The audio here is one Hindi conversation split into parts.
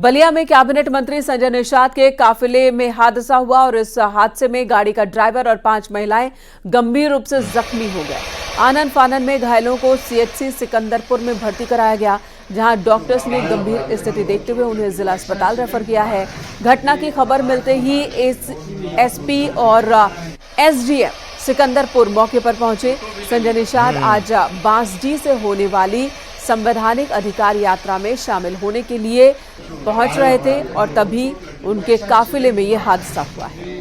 बलिया में कैबिनेट मंत्री संजय निषाद के काफिले में हादसा हुआ और इस हादसे में गाड़ी का ड्राइवर और 5 महिलाएं गंभीर रूप से जख्मी हो गए। आनन फानन में घायलों को सीएचसी सिकंदरपुर में भर्ती कराया गया, जहां डॉक्टर्स ने गंभीर स्थिति देखते हुए उन्हें जिला अस्पताल रेफर किया है। घटना की खबर मिलते ही एसपी और एसडीएम सिकंदरपुर मौके पर पहुंचे। संजय निषाद आज बांसडी से होने वाली संवैधानिक अधिकार यात्रा में शामिल होने के लिए पहुंच रहे थे और तभी उनके काफिले में यह हादसा हुआ है।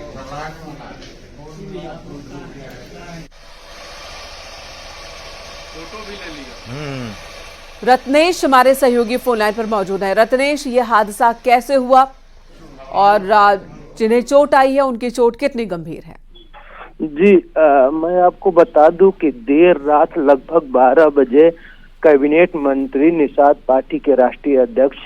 रत्नेश हमारे सहयोगी फोन लाइन पर मौजूद है। रत्नेश, यह हादसा कैसे हुआ और जिन्हें चोट आई है उनकी चोट कितनी गंभीर है? जी, मैं आपको बता दूं कि देर रात लगभग 12 बजे कैबिनेट मंत्री निषाद पार्टी के राष्ट्रीय अध्यक्ष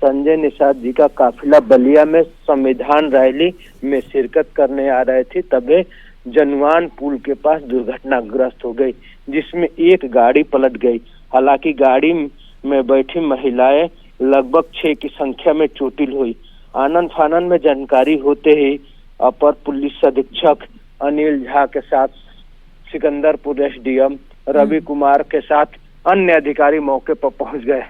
संजय निषाद जी का काफिला बलिया में संविधान रैली में शिरकत करने आ रहे थे, तभी जनवान पुल के पास दुर्घटनाग्रस्त हो गई, जिसमें एक गाड़ी पलट गई। हालांकि गाड़ी में बैठी महिलाएं लगभग 6 की संख्या में चोटिल हुई। आनन फानन में जानकारी होते ही अपर पुलिस अधीक्षक अनिल झा के साथ सिकंदरपुर एसडीएम रवि कुमार के साथ अन्य अधिकारी मौके पर पहुंच गए।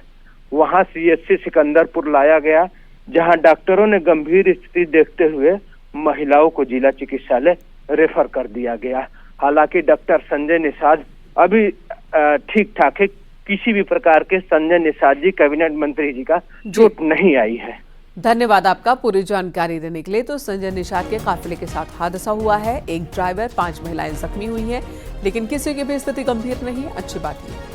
वहां सीएचसी सिकंदरपुर लाया गया, जहां डॉक्टरों ने गंभीर स्थिति देखते हुए महिलाओं को जिला चिकित्सालय रेफर कर दिया गया। हालांकि डॉक्टर संजय निषाद अभी ठीक ठाक है, किसी भी प्रकार के संजय निषाद जी कैबिनेट मंत्री जी का चोट नहीं आई है। धन्यवाद आपका पूरी जानकारी देने के लिए। तो संजय निषाद के काफिले के साथ हादसा हुआ है, एक ड्राइवर 5 महिलाएं जख्मी हुई हैं, लेकिन किसी की भी स्थिति गंभीर नहीं, अच्छी बात है।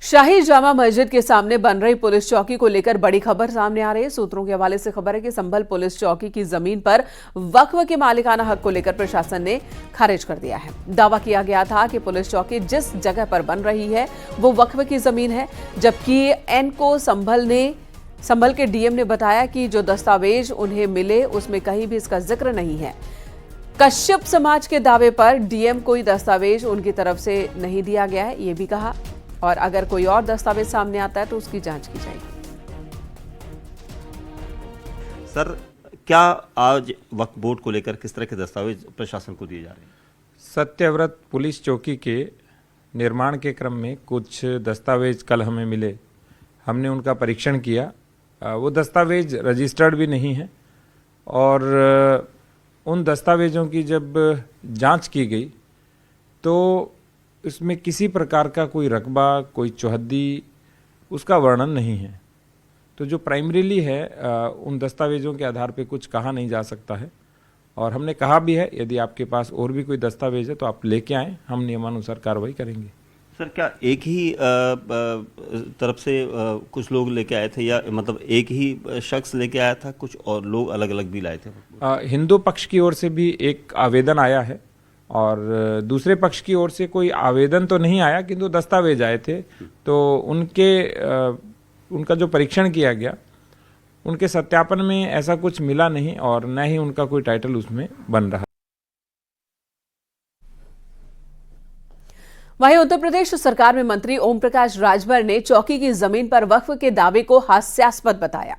शाही जामा मस्जिद के सामने बन रही पुलिस चौकी को लेकर बड़ी खबर सामने आ रही है। सूत्रों के हवाले से खबर है कि संभल पुलिस चौकी की जमीन पर वक्फ के मालिकाना हक को लेकर प्रशासन ने खारिज कर दिया है। दावा किया गया था कि पुलिस चौकी जिस जगह पर बन रही है वो वक्फ की जमीन है, जबकि एनको संभल के डीएम ने बताया कि जो दस्तावेज उन्हें मिले उसमें कहीं भी इसका जिक्र नहीं है। कश्यप समाज के दावे पर डीएम कोई दस्तावेज उनकी तरफ से नहीं दिया गया है, ये भी कहा, और अगर कोई और दस्तावेज सामने आता है तो उसकी जांच की जाएगी। सर, क्या आज वक्फ बोर्ड को लेकर किस तरह के दस्तावेज प्रशासन को दिए जा रहे हैं? सत्यव्रत पुलिस चौकी के निर्माण के क्रम में कुछ दस्तावेज कल हमें मिले, हमने उनका परीक्षण किया। वो दस्तावेज रजिस्टर्ड भी नहीं है और उन दस्तावेजों की जब जांच की गई तो इसमें किसी प्रकार का कोई रकबा, कोई चौहद्दी, उसका वर्णन नहीं है। तो जो प्राइमरीली है उन दस्तावेजों के आधार पे कुछ कहा नहीं जा सकता है और हमने कहा भी है यदि आपके पास और भी कोई दस्तावेज है तो आप लेके आएँ, हम नियमानुसार कार्रवाई करेंगे। सर, क्या एक ही तरफ से कुछ लोग लेके आए थे या मतलब एक ही शख्स लेके आया था, कुछ और लोग अलग अलग भी लाए थे? हिंदू पक्ष की ओर से भी एक आवेदन आया है और दूसरे पक्ष की ओर से कोई आवेदन तो नहीं आया, किंतु दस्तावेज आए थे। तो उनका जो परीक्षण किया गया, उनके सत्यापन में ऐसा कुछ मिला नहीं और न ही उनका कोई टाइटल उसमें बन रहा। वहीं उत्तर प्रदेश सरकार में मंत्री ओम प्रकाश राजभर ने चौकी की जमीन पर वक्फ के दावे को हास्यास्पद बताया।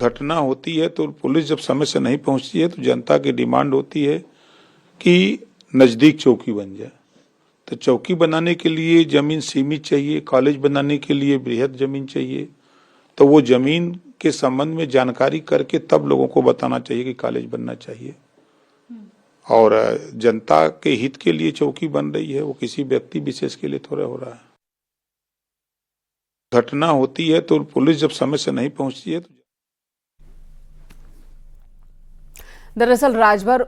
घटना होती है तो पुलिस जब समय से नहीं पहुंचती है तो जनता की डिमांड होती है कि नजदीक चौकी बन जाए। तो चौकी बनाने के लिए जमीन सीमित चाहिए, कॉलेज बनाने के लिए बृहद जमीन चाहिए। तो वो जमीन के संबंध में जानकारी करके तब लोगों को बताना चाहिए कि कॉलेज बनना चाहिए। और जनता के हित के लिए चौकी बन रही है, वो किसी व्यक्ति विशेष के लिए थोड़ा हो रहा है। घटना होती है तो पुलिस जब समय से नहीं पहुंचती है तो। दरअसल राजभर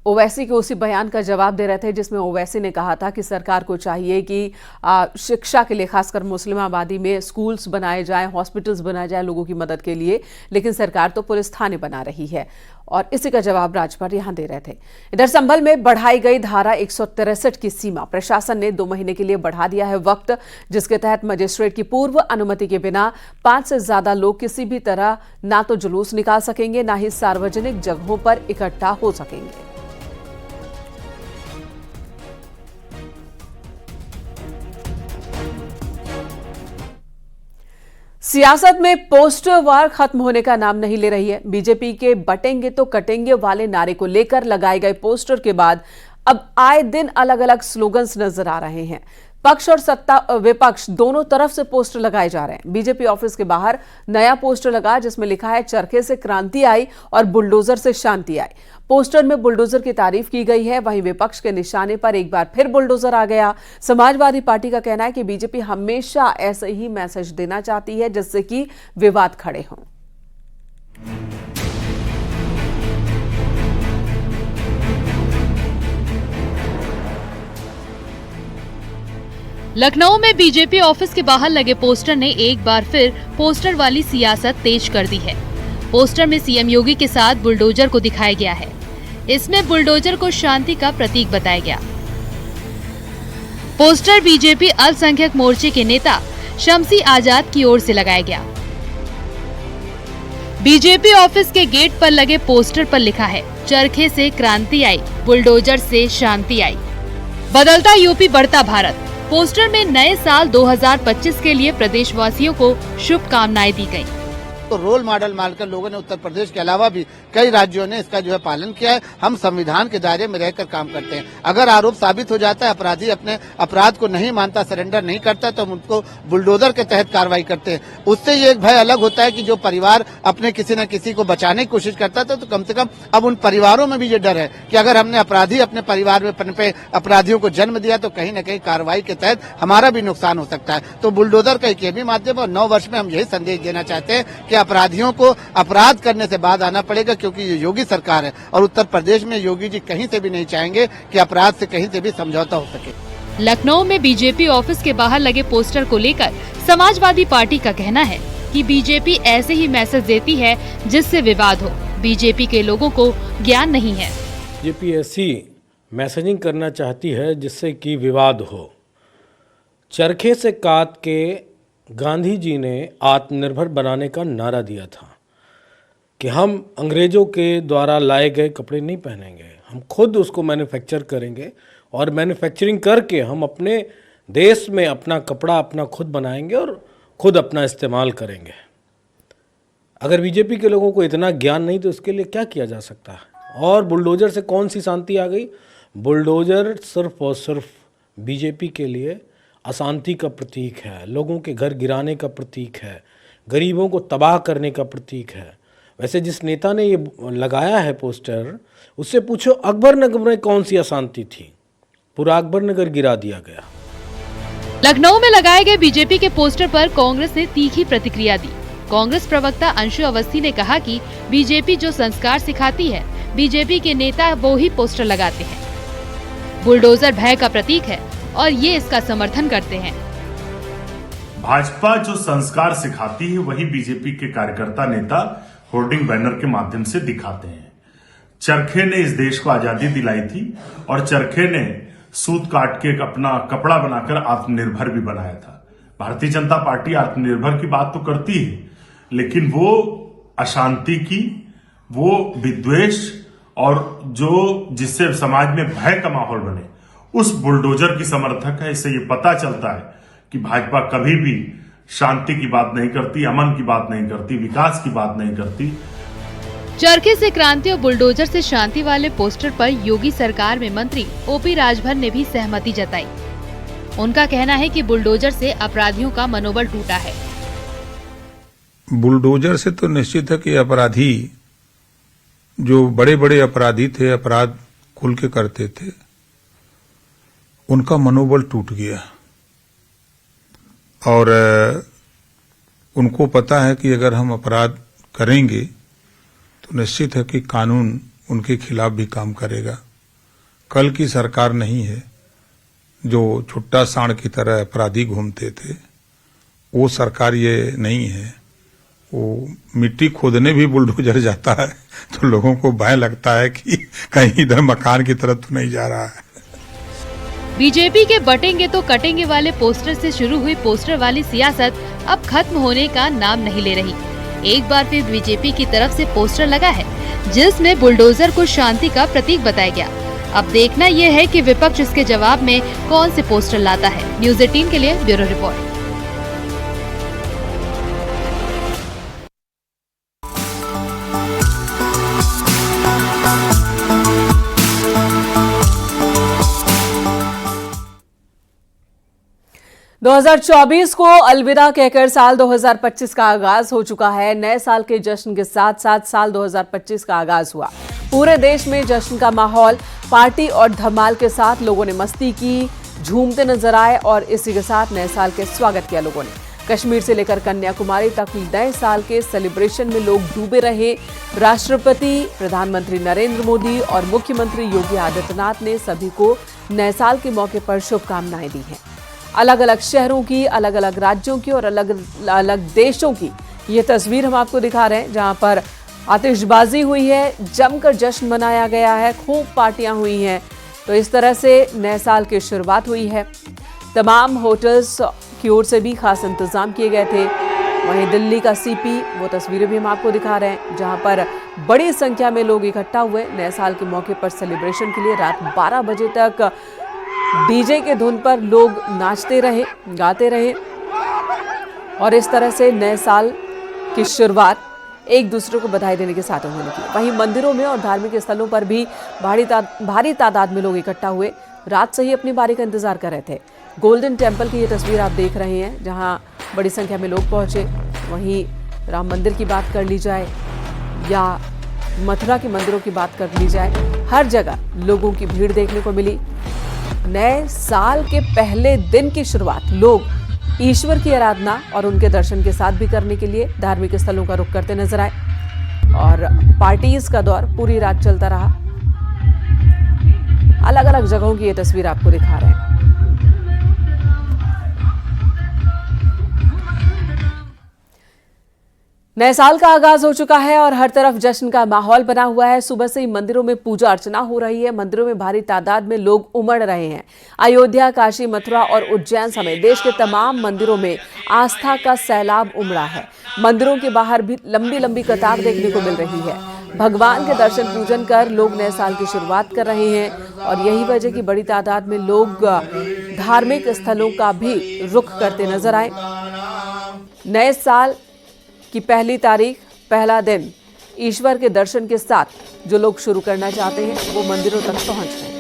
ओवैसी के उसी बयान का जवाब दे रहे थे जिसमें ओवैसी ने कहा था कि सरकार को चाहिए कि शिक्षा के लिए, खासकर मुस्लिम आबादी में स्कूल्स बनाए जाएं, हॉस्पिटल्स बनाए जाएं लोगों की मदद के लिए, लेकिन सरकार तो पुलिस थाने बना रही है। और इसी का जवाब राजभर यहां दे रहे थे। इधर संभल में बढ़ाई गई धारा 163 की सीमा प्रशासन ने 2 महीने के लिए बढ़ा दिया है वक्त, जिसके तहत मजिस्ट्रेट की पूर्व अनुमति के बिना 5 से ज्यादा लोग किसी भी तरह ना तो जुलूस निकाल सकेंगे, ना ही सार्वजनिक जगहों पर इकट्ठा हो सकेंगे। सियासत में पोस्टर वार खत्म होने का नाम नहीं ले रही है। बीजेपी के बटेंगे तो कटेंगे वाले नारे को लेकर लगाए गए पोस्टर के बाद अब आए दिन अलग अलग स्लोगन्स नजर आ रहे हैं। पक्ष और सत्ता विपक्ष दोनों तरफ से पोस्टर लगाए जा रहे हैं। बीजेपी ऑफिस के बाहर नया पोस्टर लगा जिसमें लिखा है चरखे से क्रांति आई और बुलडोजर से शांति आई। पोस्टर में बुलडोजर की तारीफ की गई है। वहीं विपक्ष के निशाने पर एक बार फिर बुलडोजर आ गया। समाजवादी पार्टी का कहना है कि बीजेपी हमेशा ऐसे ही मैसेज देना चाहती है जिससे कि विवाद खड़े हों। लखनऊ में बीजेपी ऑफिस के बाहर लगे पोस्टर ने एक बार फिर पोस्टर वाली सियासत तेज कर दी है। पोस्टर में सीएम योगी के साथ बुलडोजर को दिखाया गया है। इसमें बुलडोजर को शांति का प्रतीक बताया गया। पोस्टर बीजेपी अल्पसंख्यक मोर्चे के नेता शमसी आजाद की ओर से लगाया गया। बीजेपी ऑफिस के गेट पर लगे पोस्टर पर लिखा है चरखे से क्रांति आई, बुलडोजर से शांति आई। बदलता यूपी बढ़ता भारत। पोस्टर में नए साल 2025 के लिए प्रदेशवासियों को शुभकामनाएं दी गयी। तो रोल मॉडल मानकर लोगों ने उत्तर प्रदेश के अलावा भी कई राज्यों ने इसका जो है पालन किया है। हम संविधान के दायरे में रहकर काम करते हैं। अगर आरोप साबित हो जाता है, अपराधी अपने अपराध को नहीं मानता, सरेंडर नहीं करता, तो हम उनको बुलडोजर के तहत कार्रवाई करते हैं। उससे ये एक भय अलग होता है कि जो परिवार अपने किसी न किसी को बचाने की कोशिश करता था, तो कम से कम अब उन परिवारों में भी ये डर है कि अगर हमने अपराधी अपने परिवार में पनपे अपराधियों को जन्म दिया तो कहीं न कहीं कार्रवाई के तहत हमारा भी नुकसान हो सकता है। तो बुलडोजर का एक ये भी माध्यम, और 9 वर्ष में हम यही संदेश देना चाहते हैं कि अपराधियों को अपराध करने से बाद आना पड़ेगा, क्योंकि ये योगी सरकार है और उत्तर प्रदेश में योगी जी कहीं से भी नहीं चाहेंगे कि अपराध से कहीं से भी समझौता हो सके। लखनऊ में बीजेपी ऑफिस के बाहर लगे पोस्टर को लेकर समाजवादी पार्टी का कहना है कि बीजेपी ऐसे ही मैसेज देती है जिससे विवाद हो। बीजेपी के लोगों को ज्ञान नहीं है। बीजेपी ऐसी मैसेजिंग करना चाहती है जिससे कि विवाद हो। चरखे से काट के गांधी जी ने आत्मनिर्भर बनाने का नारा दिया था कि हम अंग्रेजों के द्वारा लाए गए कपड़े नहीं पहनेंगे, हम खुद उसको मैन्युफैक्चर करेंगे और मैन्युफैक्चरिंग करके हम अपने देश में अपना कपड़ा अपना खुद बनाएंगे और खुद अपना इस्तेमाल करेंगे। अगर बीजेपी के लोगों को इतना ज्ञान नहीं तो इसके लिए क्या किया जा सकता है। और बुलडोजर से कौन सी शांति आ गई? बुलडोजर सिर्फ और सिर्फ बीजेपी के लिए अशांति का प्रतीक है, लोगों के घर गिराने का प्रतीक है, गरीबों को तबाह करने का प्रतीक है। वैसे जिस नेता ने ये लगाया है पोस्टर, उससे पूछो अकबर नगर में कौन सी अशांति थी? पूरा अकबर नगर गिरा दिया गया। लखनऊ में लगाए गए बीजेपी के पोस्टर पर कांग्रेस ने तीखी प्रतिक्रिया दी। कांग्रेस प्रवक्ता अंशु अवस्थी ने कहा कि बीजेपी जो संस्कार सिखाती है, बीजेपी के नेता वो ही पोस्टर लगाते हैं। बुलडोजर भय का प्रतीक है और ये इसका समर्थन करते हैं। भाजपा जो संस्कार सिखाती है वही बीजेपी के कार्यकर्ता नेता होर्डिंग बैनर के माध्यम से दिखाते हैं। चरखे ने इस देश को आजादी दिलाई थी और चरखे ने सूत काट के अपना कपड़ा बनाकर आत्मनिर्भर भी बनाया था। भारतीय जनता पार्टी आत्मनिर्भर की बात तो करती है, लेकिन वो अशांति की, वो विद्वेष और जो जिससे समाज में भय का माहौल बने, उस बुलडोजर की समर्थक है। इससे ये पता चलता है कि भाजपा कभी भी शांति की बात नहीं करती, अमन की बात नहीं करती, विकास की बात नहीं करती। चरखे से क्रांति और बुलडोजर से शांति वाले पोस्टर पर योगी सरकार में मंत्री ओपी राजभर ने भी सहमति जताई। उनका कहना है कि बुलडोजर से अपराधियों का मनोबल टूटा है। बुलडोजर से तो निश्चित है कि अपराधी जो बड़े बड़े अपराधी थे, अपराध खुल के करते थे, उनका मनोबल टूट गया और उनको पता है कि अगर हम अपराध करेंगे तो निश्चित है कि कानून उनके खिलाफ भी काम करेगा। कल की सरकार नहीं है जो छुट्टा सांड की तरह अपराधी घूमते थे, वो सरकार ये नहीं है। वो मिट्टी खोदने भी बुलडोजर जाता है तो लोगों को भय लगता है कि कहीं इधर मकान की तरफ तो नहीं जा रहा है। बीजेपी के बटेंगे तो कटेंगे वाले पोस्टर से शुरू हुई पोस्टर वाली सियासत अब खत्म होने का नाम नहीं ले रही। एक बार फिर बीजेपी की तरफ से पोस्टर लगा है जिसमें बुलडोजर को शांति का प्रतीक बताया गया। अब देखना यह है कि विपक्ष इसके जवाब में कौन से पोस्टर लाता है। न्यूज़ 18 के लिए ब्यूरो रिपोर्ट। 2024 को अलविदा कहकर साल 2025 का आगाज हो चुका है। नए साल के जश्न के साथ साथ साल 2025 का आगाज हुआ। पूरे देश में जश्न का माहौल, पार्टी और धमाल के साथ लोगों ने मस्ती की, झूमते नजर आए और इसी के साथ नए साल के स्वागत किया लोगों ने। कश्मीर से लेकर कन्याकुमारी तक नए साल के सेलिब्रेशन में लोग डूबे रहे। राष्ट्रपति, प्रधानमंत्री नरेंद्र मोदी और मुख्यमंत्री योगी आदित्यनाथ ने सभी को नए साल के मौके पर शुभकामनाएं दी हैं। अलग अलग शहरों की, अलग अलग राज्यों की और अलग अलग देशों की ये तस्वीर हम आपको दिखा रहे हैं, जहां पर आतिशबाजी हुई है, जमकर जश्न मनाया गया है, खूब पार्टियां हुई हैं। तो इस तरह से नए साल की शुरुआत हुई है। तमाम होटल्स की ओर से भी खास इंतजाम किए गए थे। वहीं दिल्ली का सीपी, वो तस्वीरें भी हम आपको दिखा रहे हैं, जहां पर बड़ी संख्या में लोग इकट्ठा हुए नए साल के मौके पर सेलिब्रेशन के लिए। रात 12 बजे तक डीजे के धुन पर लोग नाचते रहे, गाते रहे और इस तरह से नए साल की शुरुआत एक दूसरे को बधाई देने के साथ उन्होंने की। वहीं मंदिरों में और धार्मिक स्थलों पर भी भारी तादाद में लोग इकट्ठा हुए, रात से ही अपनी बारी का इंतजार कर रहे थे। गोल्डन टेम्पल की ये तस्वीर आप देख रहे हैं, जहां बड़ी संख्या में लोग पहुंचे। वहीं राम मंदिर की बात कर ली जाए या मथुरा के मंदिरों की बात कर ली जाए, हर जगह लोगों की भीड़ देखने को मिली। नए साल के पहले दिन की शुरुआत लोग ईश्वर की आराधना और उनके दर्शन के साथ भी करने के लिए धार्मिक स्थलों का रुख करते नजर आए और पार्टीज का दौर पूरी रात चलता रहा। अलग अलग जगहों की ये तस्वीर आपको दिखा रहे हैं। नए साल का आगाज हो चुका है और हर तरफ जश्न का माहौल बना हुआ है। सुबह से ही मंदिरों में पूजा अर्चना हो रही है। मंदिरों में भारी तादाद में लोग उमड़ रहे हैं। अयोध्या, काशी, मथुरा और उज्जैन समेत देश के तमाम मंदिरों में आस्था का सैलाब उमड़ा है। मंदिरों के बाहर भी लंबी लंबी कतार देखने को मिल रही है। भगवान के दर्शन पूजन कर लोग नए साल की शुरुआत कर रहे हैं और यही वजह की बड़ी तादाद में लोग धार्मिक स्थलों का भी रुख करते नजर आए। नए साल की पहली तारीख, पहला दिन ईश्वर के दर्शन के साथ जो लोग शुरू करना चाहते हैं वो मंदिरों तक पहुंच गए।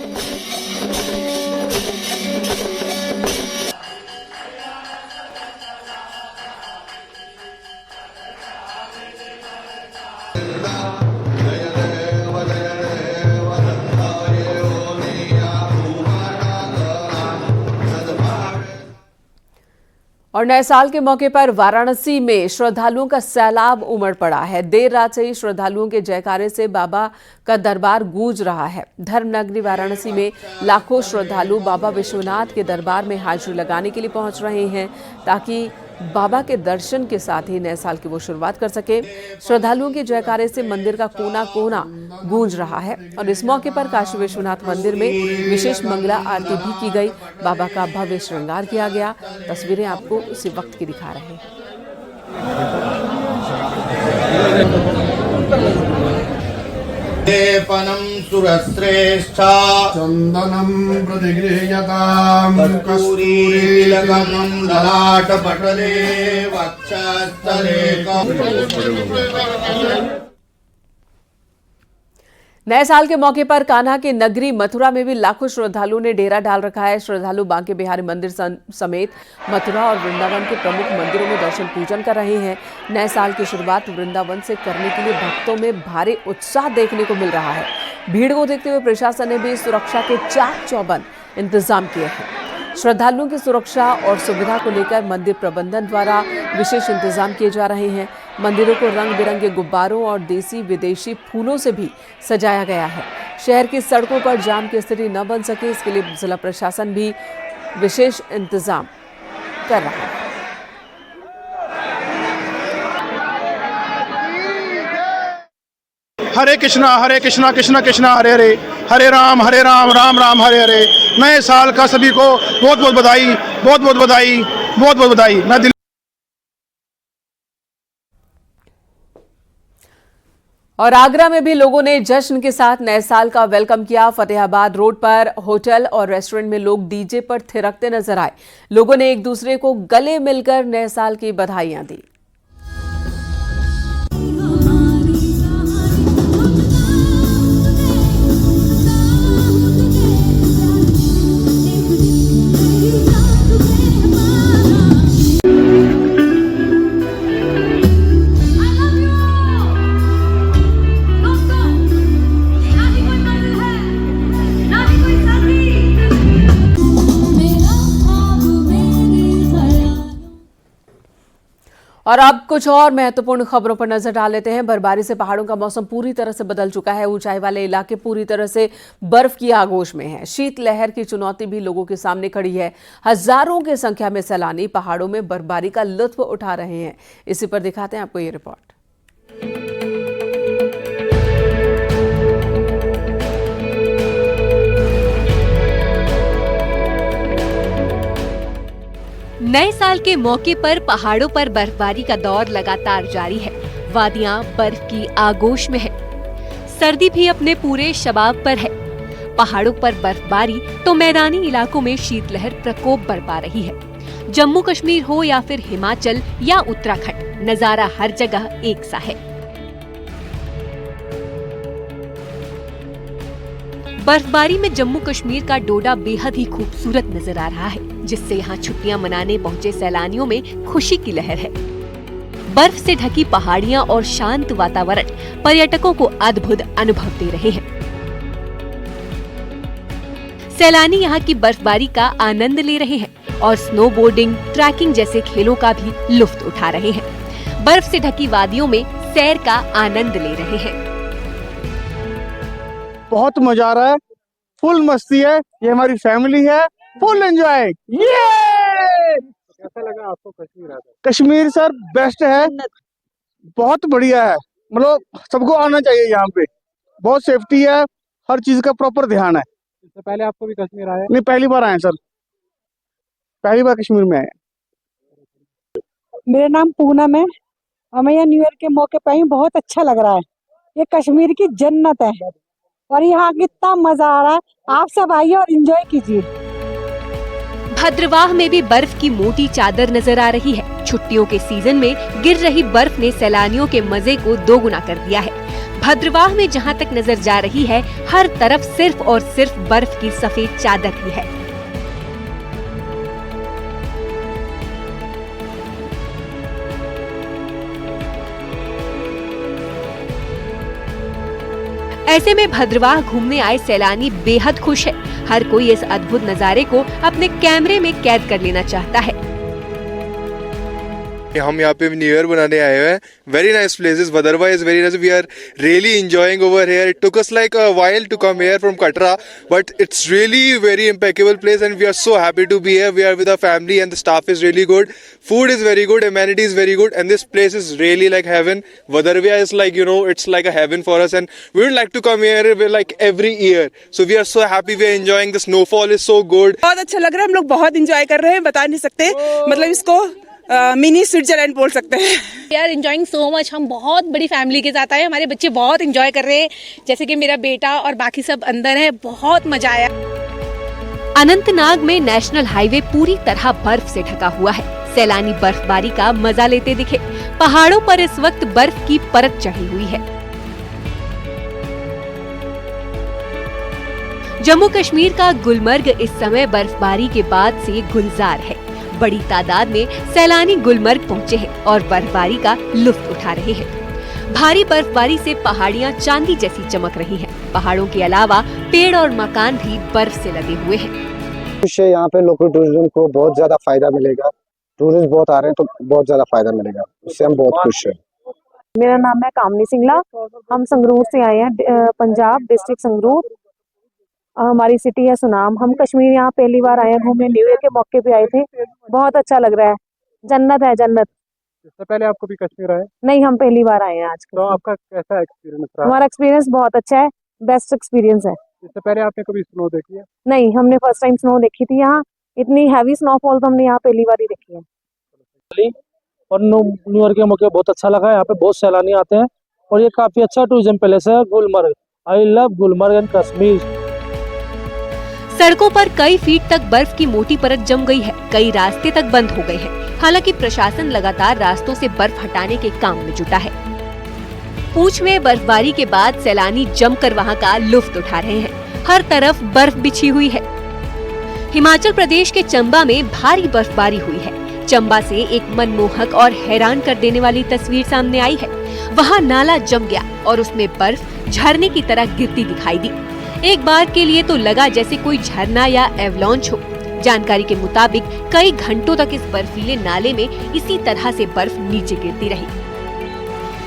और नए साल के मौके पर वाराणसी में श्रद्धालुओं का सैलाब उमड़ पड़ा है। देर रात से ही श्रद्धालुओं के जयकारे से बाबा का दरबार गूंज रहा है। धर्मनगरी वाराणसी में लाखों श्रद्धालु बाबा विश्वनाथ के दरबार में हाजिरी लगाने के लिए पहुंच रहे हैं ताकि बाबा के दर्शन के साथ ही नए साल की वो शुरुआत कर सके। श्रद्धालुओं के जयकारे से मंदिर का कोना कोना गूंज रहा है और इस मौके पर काशी विश्वनाथ मंदिर में विशेष मंगला आरती भी की गई। बाबा का भव्य श्रृंगार किया गया। तस्वीरें आपको उसी वक्त की दिखा रहे हैं। लेपनं सुरश्रेष्ठ चन्दनं प्रतिगृह्यतां कस्तूरीतिलकं ललाटपटले वक्षस्थले। नए साल के मौके पर कान्हा की नगरी मथुरा में भी लाखों श्रद्धालुओं ने डेरा डाल रखा है। श्रद्धालु बांके बिहारी मंदिर समेत मथुरा और वृंदावन के प्रमुख मंदिरों में दर्शन पूजन कर रहे हैं। नए साल की शुरुआत वृंदावन से करने के लिए भक्तों में भारी उत्साह देखने को मिल रहा है। भीड़ को देखते हुए प्रशासन ने भी सुरक्षा के चाक चौबंद इंतजाम किए हैं। श्रद्धालुओं की सुरक्षा और सुविधा को लेकर मंदिर प्रबंधन द्वारा विशेष इंतजाम किए जा रहे हैं। मंदिरों को रंग बिरंगे गुब्बारों और देसी विदेशी फूलों से भी सजाया गया है। शहर की सड़कों पर जाम की स्थिति न बन सके, इसके लिए जिला प्रशासन भी विशेष इंतजाम कर रहा है। हरे कृष्णा कृष्णा कृष्णा हरे हरे, हरे राम राम राम हरे हरे। नए साल का सभी को बहुत बहुत बधाई, बहुत बहुत बधाई, बहुत बहुत बधाई। मैं और आगरा में भी लोगों ने जश्न के साथ नए साल का वेलकम किया। फतेहाबाद रोड पर होटल और रेस्टोरेंट में लोग डीजे पर थिरकते नजर आए। लोगों ने एक दूसरे को गले मिलकर नए साल की बधाइयां दी। और अब कुछ और महत्वपूर्ण खबरों पर नजर डाल लेते हैं। बर्फबारी से पहाड़ों का मौसम पूरी तरह से बदल चुका है। ऊंचाई वाले इलाके पूरी तरह से बर्फ की आगोश में हैं। शीतलहर की चुनौती भी लोगों के सामने खड़ी है। हजारों की संख्या में सैलानी पहाड़ों में बर्फबारी का लुत्फ उठा रहे हैं। इसी पर दिखाते हैं आपको ये रिपोर्ट। नए साल के मौके पर पहाड़ों पर बर्फबारी का दौर लगातार जारी है। वादियां बर्फ की आगोश में है। सर्दी भी अपने पूरे शबाब पर है। पहाड़ों पर बर्फबारी तो मैदानी इलाकों में शीतलहर प्रकोप बरपा रही है। जम्मू कश्मीर हो या फिर हिमाचल या उत्तराखंड, नजारा हर जगह एक सा है। बर्फबारी में जम्मू कश्मीर का डोडा बेहद ही खूबसूरत नजर आ रहा है, जिससे यहाँ छुट्टियां मनाने पहुंचे सैलानियों में खुशी की लहर है। बर्फ से ढकी पहाड़ियां और शांत वातावरण पर्यटकों को अद्भुत अनुभव दे रहे हैं। सैलानी यहाँ की बर्फबारी का आनंद ले रहे हैं और स्नोबोर्डिंग, ट्रैकिंग जैसे खेलों का भी लुत्फ उठा रहे हैं। बर्फ से ढकी वादियों में सैर का आनंद ले रहे हैं। बहुत मजा आ रहा है, फुल मस्ती है। ये हमारी फैमिली है, फुल एंजॉय। ये कैसा लगा आपको कश्मीर आकर? कश्मीर सर बेस्ट है, बहुत बढ़िया है। मतलब सबको आना चाहिए यहाँ पे। बहुत सेफ्टी है, हर चीज का प्रॉपर ध्यान है। इससे पहले आपको भी कश्मीर आया? नहीं, पहली बार आए सर, पहली बार कश्मीर में आए। मेरा नाम पूनम है और मैं यहाँ न्यू ईयर के मौके पर आई हूँ। बहुत अच्छा लग रहा है। ये कश्मीर की जन्नत है और यहाँ कितना मजा आ रहा है। आप सब आइए और एंजॉय कीजिए। भद्रवाह में भी बर्फ की मोटी चादर नजर आ रही है। छुट्टियों के सीजन में गिर रही बर्फ ने सैलानियों के मजे को दोगुना कर दिया है। भद्रवाह में जहाँ तक नजर जा रही है, हर तरफ सिर्फ और सिर्फ बर्फ की सफेद चादर ही है। ऐसे में भद्रवाह घूमने आए सैलानी बेहद खुश है। हर कोई इस अद्भुत नजारे को अपने कैमरे में कैद कर लेना चाहता है। हम यहाँ पे न्यू ईयर बनाने आए हैं। Very nice places, Bhadarwah is very nice. We are really enjoying over here. It took us like a while to come here from Katra, but it's really very impeccable place and we are so happy to be here. We are with our family and the staff is really good. Food is very good, amenities is very good, and this place is really like heaven. Vadarvia is like, you know, it's like a heaven for us, and we would like to come here like every year. So we are so happy, we are enjoying. The snowfall is so good. बहुत अच्छा लग रहा है। हम लोग बहुत एंजॉय कर रहे हैं, बता नहीं सकते। मतलब इसको मिनी स्विट्जरलैंड बोल सकते हैं। यार एंजॉइंग सो मच। हम बहुत बड़ी फैमिली के साथ आए। हमारे बच्चे बहुत एंजॉय कर रहे हैं, जैसे कि मेरा बेटा और बाकी सब अंदर है। बहुत मजा आया। अनंतनाग में नेशनल हाईवे पूरी तरह बर्फ से ढका हुआ है। सैलानी बर्फबारी का मजा लेते दिखे। पहाड़ों पर इस वक्त बर्फ की परत चढ़ी हुई है। जम्मू कश्मीर का गुलमर्ग इस समय बर्फबारी के बाद से गुलजार है। बड़ी तादाद में सैलानी गुलमर्ग पहुंचे हैं और बर्फबारी का लुत्फ उठा रहे हैं। भारी बर्फबारी से पहाड़ियां चांदी जैसी चमक रही हैं। पहाड़ों के अलावा पेड़ और मकान भी बर्फ से लगे हुए हैं। यहाँ पे लोकल टूरिज्म को बहुत ज्यादा फायदा मिलेगा। टूरिस्ट बहुत आ रहे हैं तो बहुत ज्यादा फायदा मिलेगा, उससे हम बहुत खुश हैं। मेरा नाम है कामनी सिंगला। हम संगरूर से आए हैं, पंजाब डिस्ट्रिक्ट संगरूर। हमारी सिटी है सुनाम। हम कश्मीर यहाँ पहली बार आए हैं घूमने। न्यू ईयर के मौके पे आए थे। बहुत अच्छा लग रहा है। जन्नत है, जन्नत। इससे पहले आपको भी कश्मीर आए? नहीं, हम पहली बार आए हैं आज। तो आपका कैसा एक्सपीरियंस रहा? हमारा एक्सपीरियंस बहुत अच्छा है, बेस्ट एक्सपीरियंस है। इससे पहले आपने कभी स्नो देखी है? नहीं, हमने फर्स्ट टाइम स्नो देखी थी यहाँ। इतनी हैवी स्नोफॉल तो हमने यहाँ पहली बार ही देखी है। और न्यू ईयर के मौके बहुत अच्छा लगा। यहाँ पे बहुत सैलानी आते हैं और ये काफी अच्छा टूरिज्म प्लेस है Gulmarg. I love Gulmarg and Kashmir. सड़कों पर कई फीट तक बर्फ की मोटी परत जम गई है। कई रास्ते तक बंद हो गए हैं। हालांकि प्रशासन लगातार रास्तों से बर्फ हटाने के काम में जुटा है। पूंछ में बर्फबारी के बाद सैलानी जमकर वहां का लुत्फ उठा रहे हैं। हर तरफ बर्फ बिछी हुई है। हिमाचल प्रदेश के चंबा में भारी बर्फबारी हुई है। चंबा से एक मनमोहक और हैरान कर देने वाली तस्वीर सामने आई है। वहां नाला जम गया और उसमें बर्फ झरने की तरह गिरती दिखाई दी। एक बार के लिए तो लगा जैसे कोई झरना या एवलॉन्च हो। जानकारी के मुताबिक कई घंटों तक इस बर्फीले नाले में इसी तरह से बर्फ नीचे गिरती रही।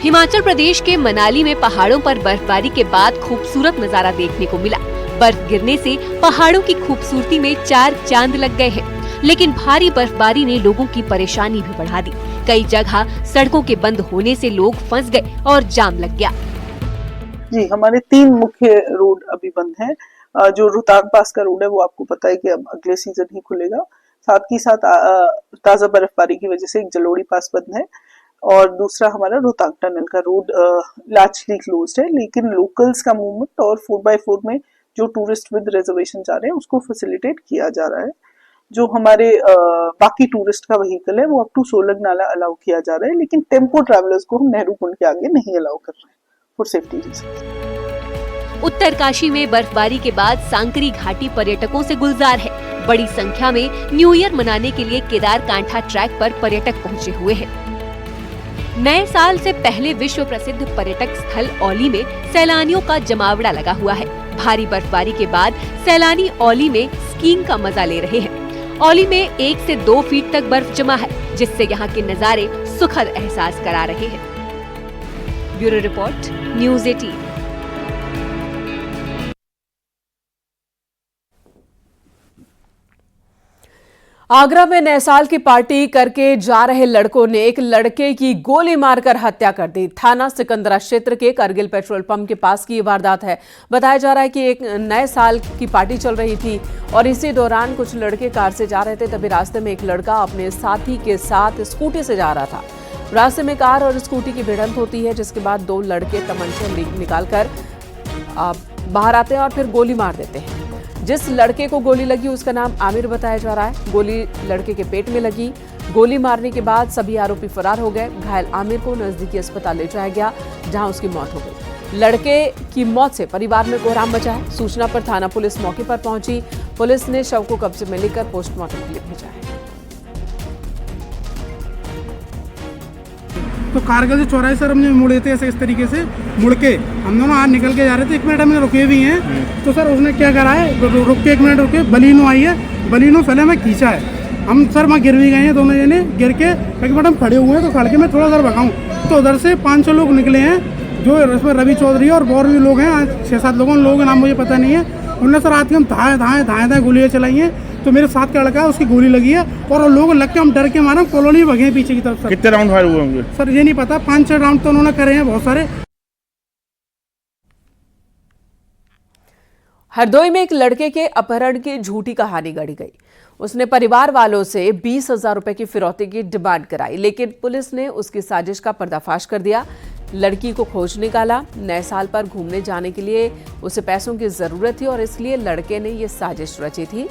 हिमाचल प्रदेश के मनाली में पहाड़ों पर बर्फबारी के बाद खूबसूरत नजारा देखने को मिला। बर्फ गिरने से पहाड़ों की खूबसूरती में 4 चांद लग गए हैं, लेकिन भारी बर्फबारी ने लोगों की परेशानी भी बढ़ा दी। कई जगह सड़कों के बंद होने से लोग फंस गए और जाम लग गया। जी, हमारे 3 मुख्य रोड अभी बंद हैं। जो रोहतांग पास का रोड है वो आपको पता है कि अब अगले सीजन ही खुलेगा। साथ ही साथ ताजा बर्फबारी की वजह से एक जलोड़ी पास बंद है और दूसरा हमारा रोहतांग टनल का रोड लार्जली क्लोज्ड है, लेकिन लोकल्स का मूवमेंट और 4x4 में जो टूरिस्ट विद रिजर्वेशन जा रहे हैं उसको फैसिलिटेट किया जा रहा है। जो हमारे बाकी टूरिस्ट का व्हीकल है वो up to Solang Nala allow किया जा रहा है, लेकिन टेम्पो ट्रैवलर्स को हम नेहरू कुंड के आगे नहीं अलाउ कर रहे हैं फॉर सेफ्टी रीजन। उत्तरकाशी में बर्फबारी के बाद सांकरी घाटी पर्यटकों से गुलजार है। बड़ी संख्या में न्यू ईयर मनाने के लिए केदार कांठा ट्रैक पर पर्यटक पहुंचे हुए हैं। नए साल से पहले विश्व प्रसिद्ध पर्यटक स्थल औली में सैलानियों का जमावड़ा लगा हुआ है। भारी बर्फबारी के बाद सैलानी औली में स्कीइंग का मजा ले रहे हैं। औली में 1 से 2 फीट तक बर्फ जमा है, जिससे यहाँ के नजारे सुखद एहसास करा रहे हैं। Bureau report, news 18। आगरा में नए साल की पार्टी करके जा रहे लड़कों ने एक लड़के की गोली मारकर हत्या कर दी। थाना सिकंदरा क्षेत्र के करगिल पेट्रोल पंप के पास की ये वारदात है। बताया जा रहा है कि एक नए साल की पार्टी चल रही थी और इसी दौरान कुछ लड़के कार से जा रहे थे, तभी रास्ते में एक लड़का अपने साथी के साथ स्कूटी से जा रहा था। रास्ते में कार और स्कूटी की भिड़ंत होती है, जिसके बाद 2 लड़के तमंचे निकालकर बाहर आते हैं और फिर गोली मार देते हैं। जिस लड़के को गोली लगी उसका नाम आमिर बताया जा रहा है। गोली लड़के के पेट में लगी। गोली मारने के बाद सभी आरोपी फरार हो गए। घायल आमिर को नजदीकी अस्पताल ले जाया गया, जहां उसकी मौत हो गई। लड़के की मौत से परिवार में कोहराम मचा है। सूचना पर थाना पुलिस मौके पर पहुंची। पुलिस ने शव को कब्जे में लेकर पोस्टमार्टम के लिए भेजा है। तो कारगिल से चौराहे सर हमने मुड़े थे ऐसे इस तरीके से मुड़ के हम दोनों आज निकल के जा रहे थे। 1 मिनट हमने रुके भी हैं, तो सर उसने क्या करा है, रुक के 1 मिनट रुके, बलीनो आई है, बलीनो पहले हमें खींचा है। हम सर वहाँ गिर भी गए हैं दोनों जने, गिर के मैडम खड़े हुए हैं, तो खड़ के मैं थोड़ा देर भगाऊँ तो उधर से 500 लोग निकले हैं, जो इसमें रवि चौधरी और भी लोग हैं, 6-7 लोगों का नाम मुझे पता नहीं है। उन्होंने सर आके हम धाए गोलियाँ चलाई हैं, तो मेरे साथ का लड़का है उसकी गोली लगी है और लोग लग के हम डर के मारे कॉलोनी भगे पीछे की तरफ। कितने राउंड फायर हुए होंगे सर ये नहीं पता, 5-6 राउंड तो उन्होंने करे हैं बहुत सारे। हरदोई में एक लड़के के अपहरण की झूठी कहानी गढ़ी गई। उसने परिवार वालों से 20,000 रुपए की फिरौती की डिमांड कराई, लेकिन पुलिस ने उसकी साजिश का पर्दाफाश कर दिया। लड़की को खोज निकाला। नए साल पर घूमने जाने के लिए उसे पैसों की जरूरत थी और इसलिए लड़के ने यह साजिश रची थी।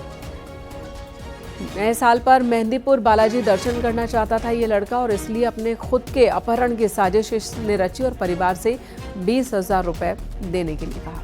नए साल पर मेहंदीपुर बालाजी दर्शन करना चाहता था ये लड़का और इसलिए अपने खुद के अपहरण की साजिश इसने रची और परिवार से 20,000 रुपए देने के लिए कहा।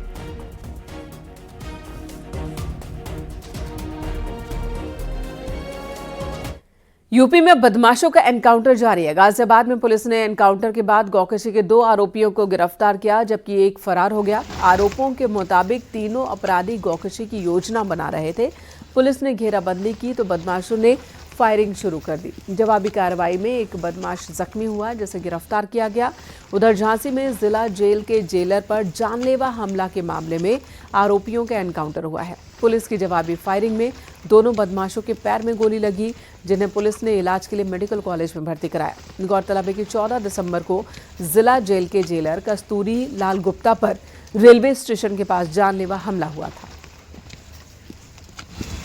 यूपी में बदमाशों का एनकाउंटर जारी है। गाजियाबाद में पुलिस ने एनकाउंटर के बाद गौकशी के 2 आरोपियों को गिरफ्तार किया, जबकि एक फरार हो गया। आरोपों के मुताबिक तीनों अपराधी गौकशी की योजना बना रहे थे। पुलिस ने घेराबंदी की तो बदमाशों ने फायरिंग शुरू कर दी। जवाबी कार्रवाई में एक बदमाश जख्मी हुआ, जिसे गिरफ्तार किया गया। उधर झांसी में जिला जेल के जेलर पर जानलेवा हमला के मामले में आरोपियों का एनकाउंटर हुआ है। पुलिस की जवाबी फायरिंग में दोनों बदमाशों के पैर में गोली लगी, जिन्हें पुलिस ने इलाज के लिए मेडिकल कॉलेज में भर्ती कराया। गौरतलब है कि 14 दिसंबर को जिला जेल के जेलर कस्तूरी लाल गुप्ता पर रेलवे स्टेशन के पास जानलेवा हमला हुआ था।